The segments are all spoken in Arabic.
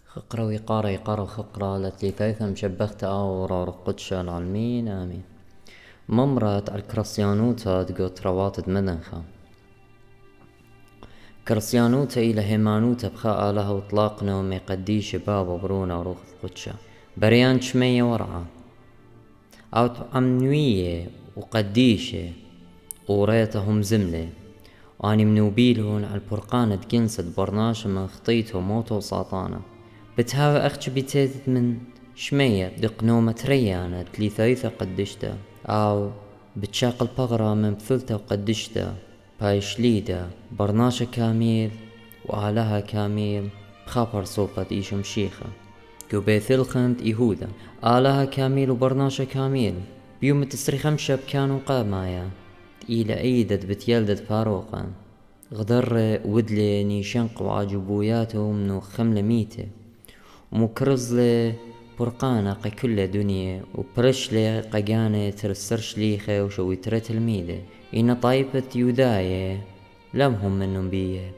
خقرة ويقارة يقارة خقرة لتليثيثة مشبختة أورا رقدشة العالمين آمين. ممرت على الكرسيانوتا تقوت رواتد مدنخة كرسيانوتا إلى هيمانوتا بخاء لها وطلاقنا وما يقديش بابا برونا وروخ قدشة بريان شمية ورعة أو عمنوية وقديشة وريتهم زملة واني منوبيلهن على البرقانة تجنسد برناشة من خطيته موتو وساطانة بتهاوي أخش بيتيت من شمية دقنومة ريانة تليثايثة قدشتا أو بتشاق البغرة من بثلثة وقدشتا بايشليدا برناشة كاميل وآلها كاميل بخابر سلطة إيش مشيخة قبيث الخند إيهودا آلها كاميل وبرناشة كاميل بيوم تسري خمشة كانوا قامايا إلى أيدت بتيلدت فاروقا غدر ودلي نيشنق وعجبوياته منو خملة ميتة ومكرزلي برقانة قا كل دنيا وبرشلي قاقانة ترسرش ليخة وشوي ترت الميدة إن طايفة يوداية لمهم منهم بيه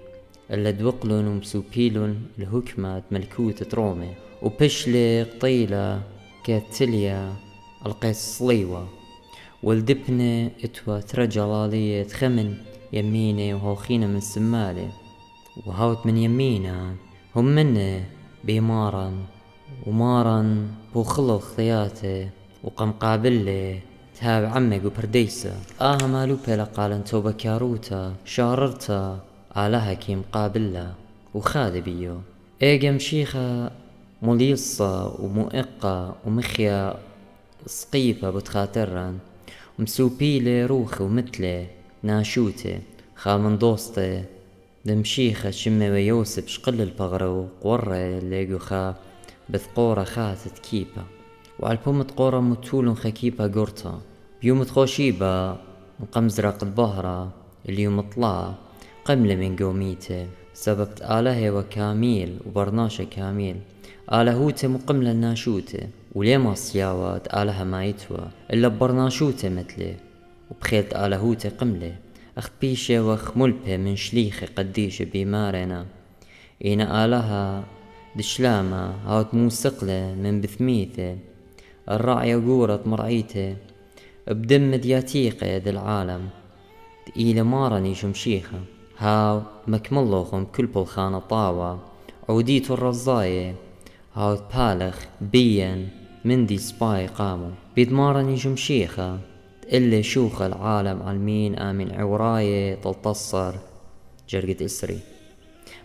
إلا دوقلن ومسوبيلن الهكمة ملكوت ترومي وبشلي قطيلة كاتليا القيس صليوة والدبنة اتوى ترجلالية تخمن يميني وهوخينة من سمالي وهاوت من يمينة هم منه بيمارا ومارا بوخلو خياتي وقم قابلي تهاب عمك وبرديسة مالو بلا قالن توبا كاروتا شاررتا آلها كي مقابلة وخاد بيو ايجا مشيخة مليصة ومؤقة ومخيا سقيفة بتخاطرن ومسوبيلي روخي ومثلي ناشوتي خال من دوستي دمشيخة شمي ويوسف شقل البغرة وقورة اللي خا بثقورة خاتت كيبة وعالبوم تقورة متولن خكيبة قرطة بيوم تخوشيبة مقمزرق البهرة اليوم طلع قملة من قوميته سببت آله وكاميل وبرناشة كاميل آلهوته مقملة الناشوته وليما صياوات آلها ما يتوى إلا برناشوته مثلي وبخيلت آلهوته قملة أخت بيشة وخ ملبة من شليخة قديشة بمارنا إن آلها دشلامة هاوت موسقلة من بثميته الرعية قورة مرعيته بدم دياتيقة دي العالم إلى مارني شمشيخة هاو مكملوخم كل بالخانة طاوة عوديت الرزاية هاو بالخ بيا من دي سباي قاموا بيد مارني شمشيخة إلا شوخ العالم عالمين آمن عوراية تلتصر جرقة إسري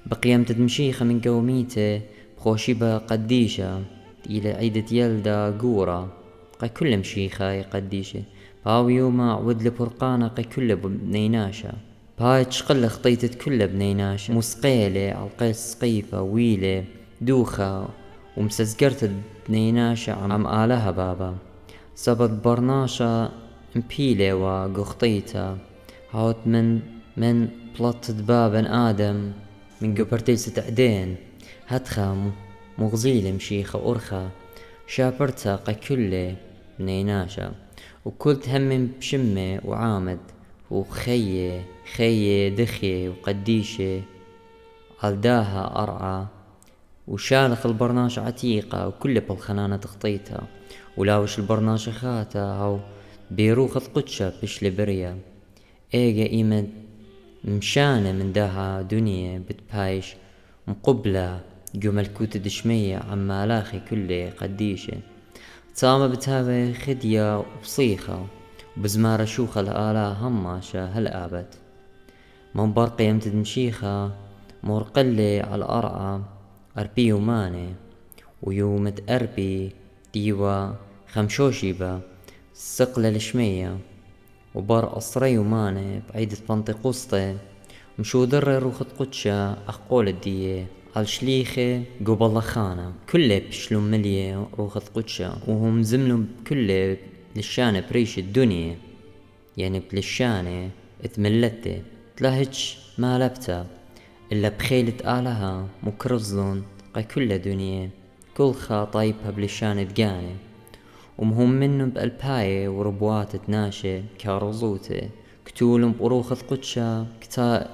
بقيام تدمشيخة من قوميته بخوشيبة قديشة إلى عيدة يلدا قورة قا كل مشيخة قديشة باو يوما عود لبرقانة قا كل بنيناشة باي تشقل خطيتت كل بنيناشة مسقيلة عالقيس سقيفة ويلة دوخة ومسزقرت بنيناشة عم آلها بابا سبب برناشة مبيلة وقخطيتا هاوت من بلطت بابا آدم من قبرتيسة عدين هتخا مغزيلة مشيخة أرخا شابرتا قا كله بنيناشا وكلت هم بشمة وعامد خيه دخية وقديشة عالداها أرعى وشالخ البرناش عتيقة وكل بالخنانة تخطيتها ولاوش البرناش خاتا هاو بيروخ قدشة بشل بريا ايجا ايمد مشانة من داها دنيا بتبايش مقبلة جو ملكوت دشمية عمالاخي كله قديشة تامة بتهاوي خدية وبصيخة وبزمارة شوخة الآلا هماشة هالآبت من برقي يمتد مشيخة مرقلي على الأرعى أربي وماني ويومت أربي ديوا خمشوشيبة سقلة الشمية وبر أصري وماني بعيدة بنطقوسطي مشو در روخت قدشة أخقول الدية عالشليخة قبل خانة كله بشلو ملية روخت قدشة وهم زملوا كله للشانة بريش الدنيا يعني بلشانة اتملته تلاهج ما لبتا إلا بخيلة آلها مكرزلون قا كل دنيا كل خاطايبها بلشانة دقانة ومهم منهم بألباية وربوات تناشي كارزوته كتولم بروخة قدشة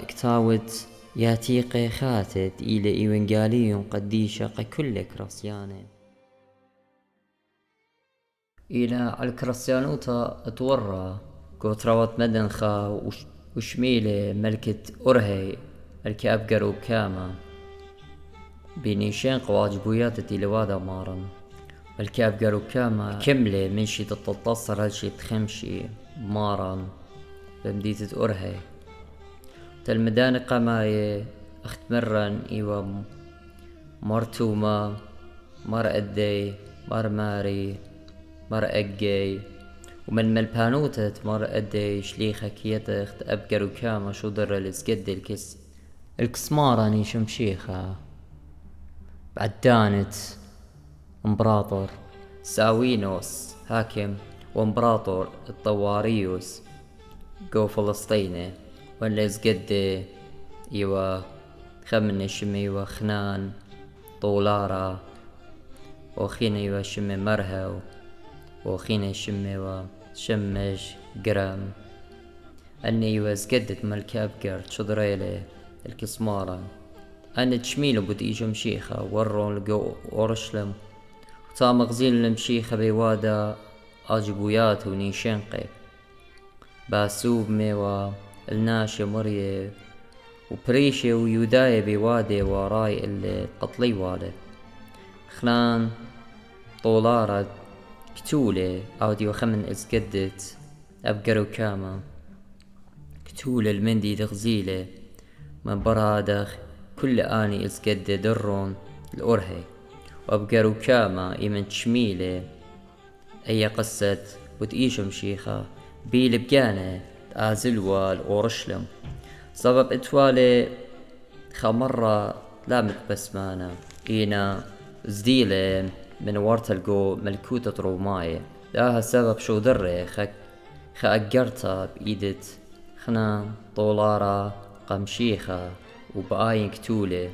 كتاوت يا تيقي خاتت إلى إيوانجالي قديشة كل كراسيانة إلى الكراسيانوتا اتورى قوتراوت مدنخا وشميلة ملكة أرهي ملكة أبقر كاما بنيشين قواجبويات تيلوادا مارن ملكة أبقر كاما كملة من شي تتتصر هالشي تخمشي مارن بمديتة أرهي تلمدان قماية أخت مرن إيوا مرتوما مر أدي مر ماري مر أجي ومن ملبانوتة مر أدي شليخة كيتا أخت أبقر كاما شو در الاسقد الكسماراني شمشيخة بعد دانت امبراطور ساوينوس حاكم وامبراطور الطواريوس جو فلسطيني ولا زقد ايوا خمن شمي وخنان طولارا وخين ايوا شمي مرهو وخين شمي وشمش قرام اني ايوا زقدت ملك ابقر شضريلي الكسمارة أنا تشميلو بدي إيجا مشيخة ورون لقو أورشلم وطا مغزين المشيخة بيوادا أجبويات ونيشنقي باسوب ميوا الناشي مريه وبريشي ويوداي بيوادي وراي اللي قطلي والي خلان طولارة كتولة أودي وخمن إزقدت أبقرو كاما كتولة المندي تغزيلة من برادخ كل آني إزقد درون الأرهي وأبقرو كاما إيمن تشميلة أي قصة وتئيش مشيخة بيل بقانة آزلوا الأورشلم سبب إتوالي خمرة لامت بسمانة إينا زديلة من ورتلقو ملكوتة روماية داها سبب شو دري خأقرتا بإيدت خنا طولارة قمشيخة وبآين كتولة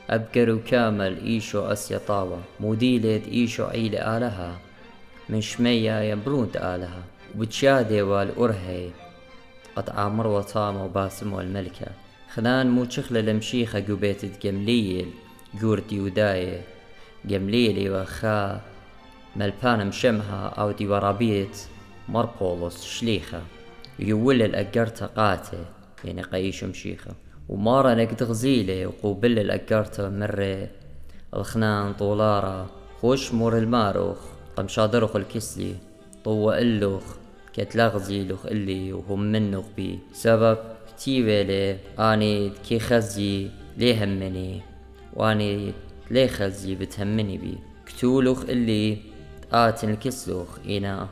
أبقرو كامل إيشو أسيا طاوة موديلة إيشو عيلة آلها من شمية ينبرون آلها وبتشادي والأرهي قد عامر وطامة وباسم والملكة خنان مو شخلة لمشيخة قبيتت جمليل قورت يوداية جمليلي وخا ملبان مشمها أو دي ورابيت مربولوس شليخة يول الأقرتا قاتي يعني قايش مشيخة ومارا نقد غزيلة وقوبل الأقرتا مرة الخنان طولارة خوش مور الماروخ قمشادرخ الكسلي طوى اللوخ كتلغزيلوخ اللي وهم منوخ بي سبب تيويلي اني كي خزي ليه همني واني ليه خزي بتهمني بي كتولوخ اللي آتن الكسلوخ إنا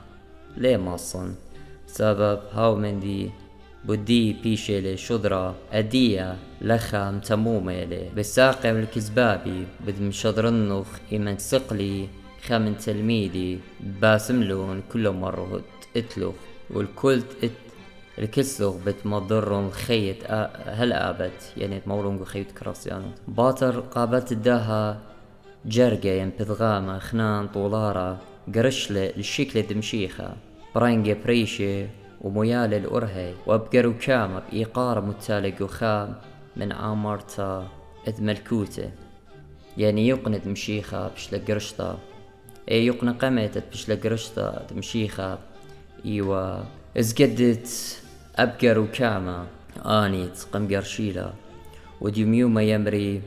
ليه ماصن سبب هاو من دي بدي بيشيلي شدرة أدية لخام تموميلي بساقم الكزبابي بدم شدرنوخ إيمن سقلي خامن تلميذي باسملون كل مرة اتلوخ والكل الكسلوخ بتمضرون خيط هلا أبت يعني تمورون خيط كراسيانو باطر قابلت داها جرقة ينبذغامة خنان طولارة قرشلة الشكل دمشيخة برانجي بريشي وميال الأرهي وابقرو كامر إيقار متالق وخام من عامرتا إذ ملكوته يعني يقند مشيخة بشلا قرشتا اي يقنا قميتت بشلا قرشتا مشيخة ايوا ازقدت ابقرو كاما آنيت قم قرشيلا وديوميوما يمري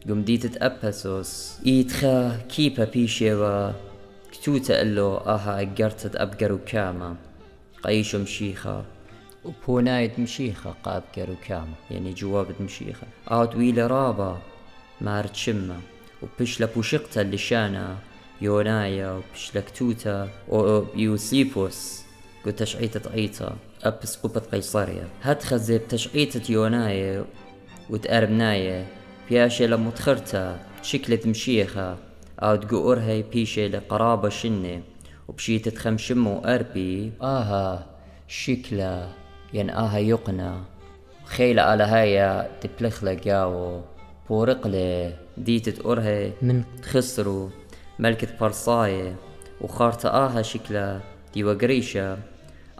قمديتت أبسوس إيتخا كيبا بيشيوا كتوتا اللو آها أقرتت أبقرو كاما قايشو مشيخة وبونايت مشيخة قابقرو كاما يعني جوابت مشيخة ويل رابا مارت شمة وبشلا بوشقتا اللشانة يونايا وبشلا كتوتا ويوسيبوس قلت تشعيتة عيطة أبس قبة قيصرية هات خزيب تشعيتة يونايا وتقربنايا بياشي لما تخرتا شكلة مشيخة أو تقورهاي بيشي لقرابة شنة وبشيتة تخمشمو أربي شكلة ين يقنا خيلة على هايا تبلخلة جاو بورقلة ديتة أورهاي من تخسرو ملكة برصاية وخارتا شكلة ديوا قريشة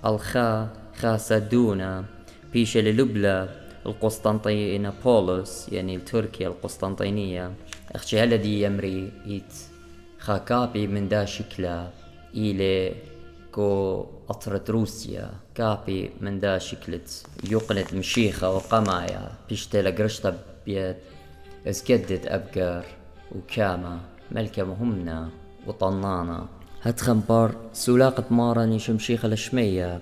الخا خاسدونا بيشة للبلة القسطنطينوبولس يعني تركيا القسطنطينية اخشي هلدي يمري ايت خاكابي من دا شكلا إلى كو أطرد روسيا كابي من دا شكلت يقنت مشيخة وقمايا بيشتلا قرشتا بيت اسكدت أبقار وكاما ملكة مهمنا وطنانا هتخن بار سولاقة ماراني شمشيخة لشمية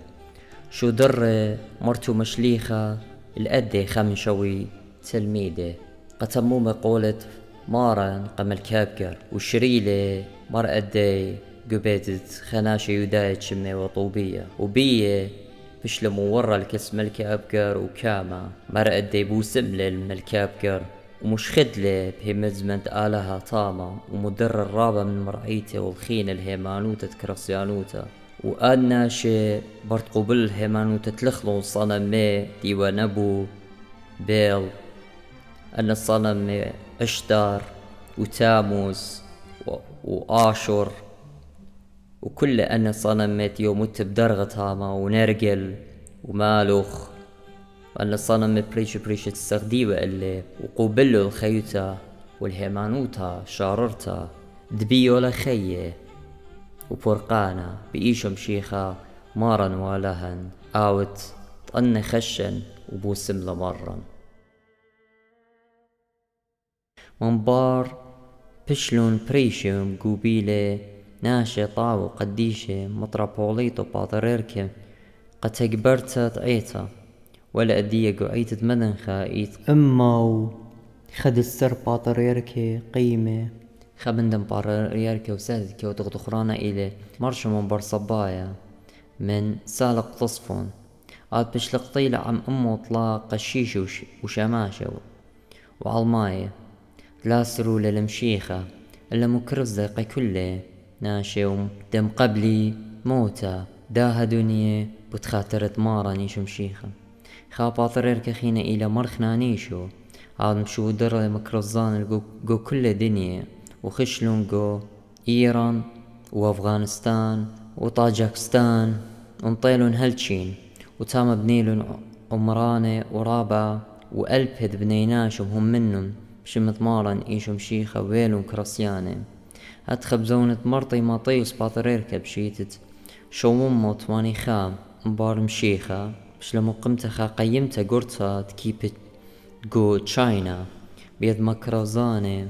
شو در مرتو مشليخة الأدي خمشوي تلميده قتمومة قولت مارن قمل كابقر وشريلي مر أدي قبيدت خناشي يدايت شمي وطوبية وبيه بشلمو ورا الكس ملك أبقر وكاما مر أدي بوسملل ملك أبقر ومش خدلي بهمزمنت آلها طامة ومدر الرابة من مرعيته والخين الهيمانوتة كرسيانوتا وأنا شي برد قبل الهيمانوتة تلخلو صنم مي ديوان أبو بيل أن الصنم أشتار وتاموز وآشر وكل أن صنم يومت بدرغة تاما ونرجل ومالوخ وأن الصنم بريش تستخديوه اللي وقبله الخيوتا والهيمانوتا شاررتا دبيو لخيه وبرقانا بإيشم شيخا مارن والهن آوت طن خشن وبوسم لمرن منبار بشلون بريشم قوبيلي ناشي طاو قديشي مطرابوليتو باطريركي قد تكبرتا تعيتا ولا أدية قعيتت مدنخا إيت أمو خد السر باطريركي قيمة خبندن باطريركي وسادتكي وتغدخرانا إلي مرشو منبر صبايا من سالق تصفون عاد بشلق طيلة عم أمو طلاق قشيش وشماشة وعالماية تلاسرو للمشيخة إلا مكرز دقي كله ناشي دم قبلي موتا داها دنيا بتخاطرت مارا نيشو مشيخة خاباطريرك خينا إلى مرخنا نيشو عاد مشو در مكرزان جو كل دنيا وخشلون جو إيران وأفغانستان وطاجكستان ونطيلون هلتشين وتام بنيلون عمرانة ورابعة وألبهد بنيناشم هم منهم بشمت مارن إيشو مشيخة ويلون كرسيانة هتخب زونة مرطي ماطيوس باطريركة بشيتت شو ممو تواني خام مبار مشيخة بشلمو قمتخا قيمتا قرطا تكيبت جو تشاينا بيد مكرزانة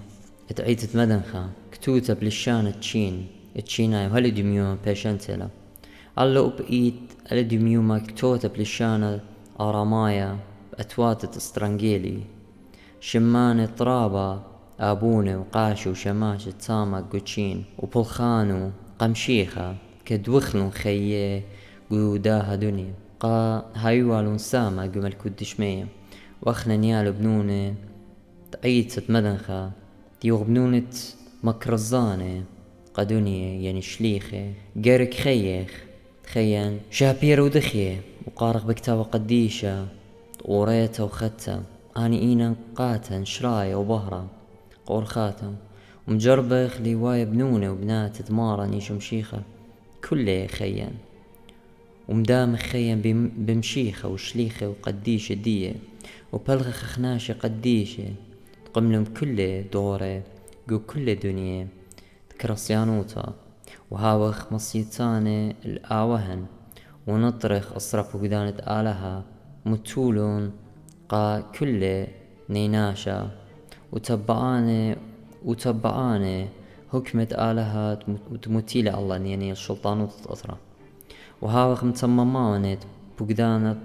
اتعيتت مدنخا كتوتا بلشانة تشيناي وهل دميوما بيشنتلا اللو بإيد هل دميوما كتوتا بلشانة آرامايا بأتواتة استرانجيلي شمانة طرابة أبونة وقاشو وشماشة تاما قوتشين وبلخانو قمشيخة كدوخلون خيه قوداها دنيا قا هايوالون ساما قمل كدشمية واخنا نيالو بنونة تعيتت مدنخة ديوغ بنونة مكرزانة قدنيا يعني شليخة قارك خيخ خيان شابير ودخيه وقارق بكتابة قديشة وريته وختة اني اينا قاتن شراية وبهرة قور خاتم ومجربخ لواية بنونة وبنات تمارا نيشو مشيخة كله خيان ومدام خيان بمشيخة وشليخة وقديشة دية وبلغخ خناشة قديشة تقملهم كل دورة قو كل دنيا كرسيانوتا وهاوخ مصيتانة الآوهن ونطرخ أصرف وقدانة آلها متولون قا كل نيناشا وتبعانة حكمة آلها وتمتيلة الله يعني الشلطانوت تأثرى وهاوخ متصممانة بقدانة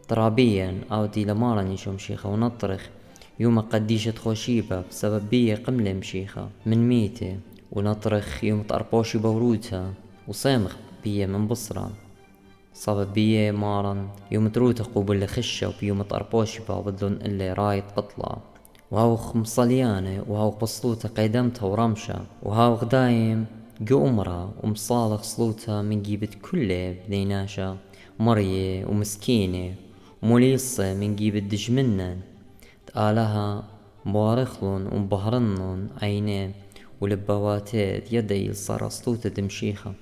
طرابيا أو دي لمارا نيشو مشيخة ونطرخ يوم قديشة خوشيبة بسبب بيه قملة مشيخة من ميتة ونطرخ يوم تأربوشي بوروتها وصيمخ بيه من بصرة صاب بيه مارن يوم تروت قبل خشة وبيوم تأربوشي بابدلون اللي رايت قطلة وهاوخ مصليانة وهاوخ بصلوتها قيدمتها ورمشة وهاوخ دايم قمرة ومصالخ صلوتها من جيبت كله بنيناشة مرية ومسكينة ومليصة من جيبت دجمنن تقالها مبارخلون ومبهرنن عينيه ولبواتات يدي صار صلوتها دمشيخة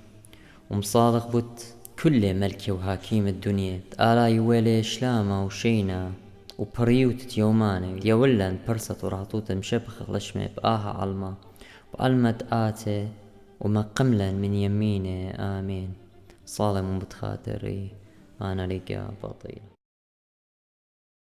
ومصالخ بوت كل ملكة وحاكيم الدنيا تقالا يوالي شلامة وشينا وبريوت يوماني يولن برسة ورهطوت مشبخ لشمي بآها علما وعلمت آتي وما قملا من يميني آمين صالم بتخاطري أنا لقى بطيل.